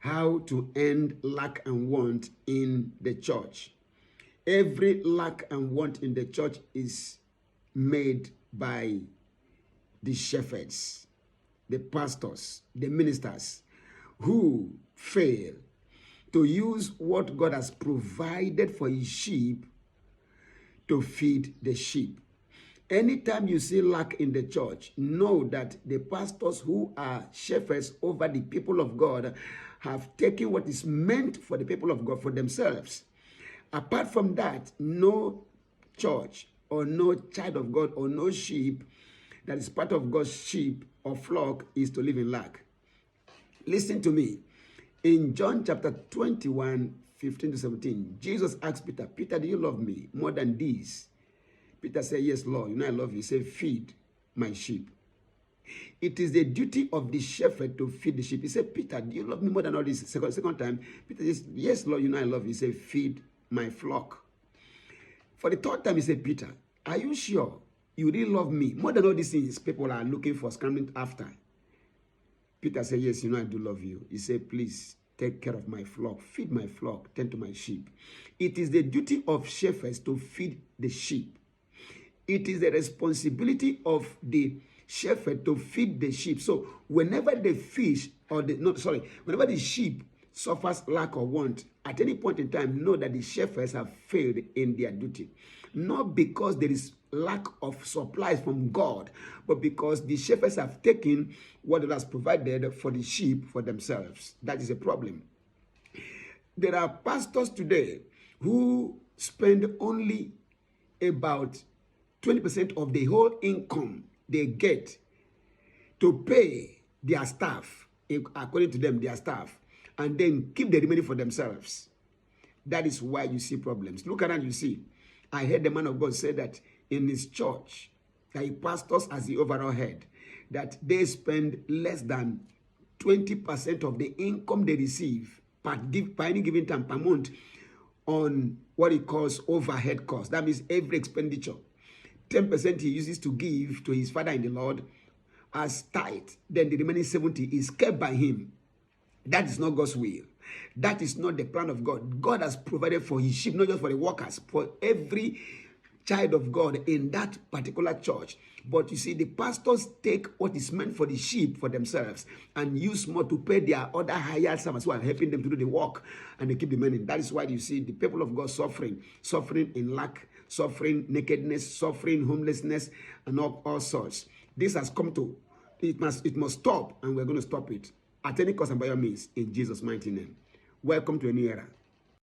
how to end lack and want in the church. Every lack and want in the church is made by the shepherds, the pastors, the ministers who fail to use what God has provided for his sheep to feed the sheep. Anytime you see lack in the church, know that the pastors who are shepherds over the people of God have taken what is meant for the people of God for themselves. Apart from that, no church or no child of God or no sheep that is part of God's sheep or flock is to live in lack. Listen to me. In John chapter 21, 15 to 17, Jesus asked Peter, Peter, do you love me more than these? Peter said, yes, Lord, you know I love you. He said, feed my sheep. It is the duty of the shepherd to feed the sheep. He said, Peter, do you love me more than all this? Second time, Peter says, yes, Lord, you know I love you. He said, feed my flock. For the third time, he said, Peter, are you sure you really love me more than all these things people are looking for, scrambling after? Peter said, yes, you know I do love you. He said, please take care of my flock, feed my flock, tend to my sheep. It is the duty of shepherds to feed the sheep. It is the responsibility of the shepherd to feed the sheep. So whenever the whenever the sheep suffers lack or want, at any point in time, know that the shepherds have failed in their duty. Not because there is lack of supplies from God, but because the shepherds have taken what God has provided for the sheep for themselves. That is a problem. There are pastors today who spend only about 20% of the whole income they get to pay their staff, according to them, their staff, and then keep the remaining for themselves. That is why you see problems. Look around, you see. I heard the man of God say that in his church, that he pastors as the overall head, that they spend less than 20% of the income they receive per any given time per month on what he calls overhead costs. That means every expenditure. 10% he uses to give to his father in the Lord as tithe. Then the remaining 70% is kept by him. That is not God's will. That is not the plan of God. God has provided for his sheep, not just for the workers, for every child of God in that particular church. But you see, the pastors take what is meant for the sheep for themselves and use more to pay their other hired servants who are helping them to do the work, and they keep the money. That is why you see the people of God suffering in lack, suffering nakedness, suffering homelessness, and all sorts. This has come to, it must stop, and we're going to stop it at any cost and by all means, in Jesus' mighty name. Welcome to a new era.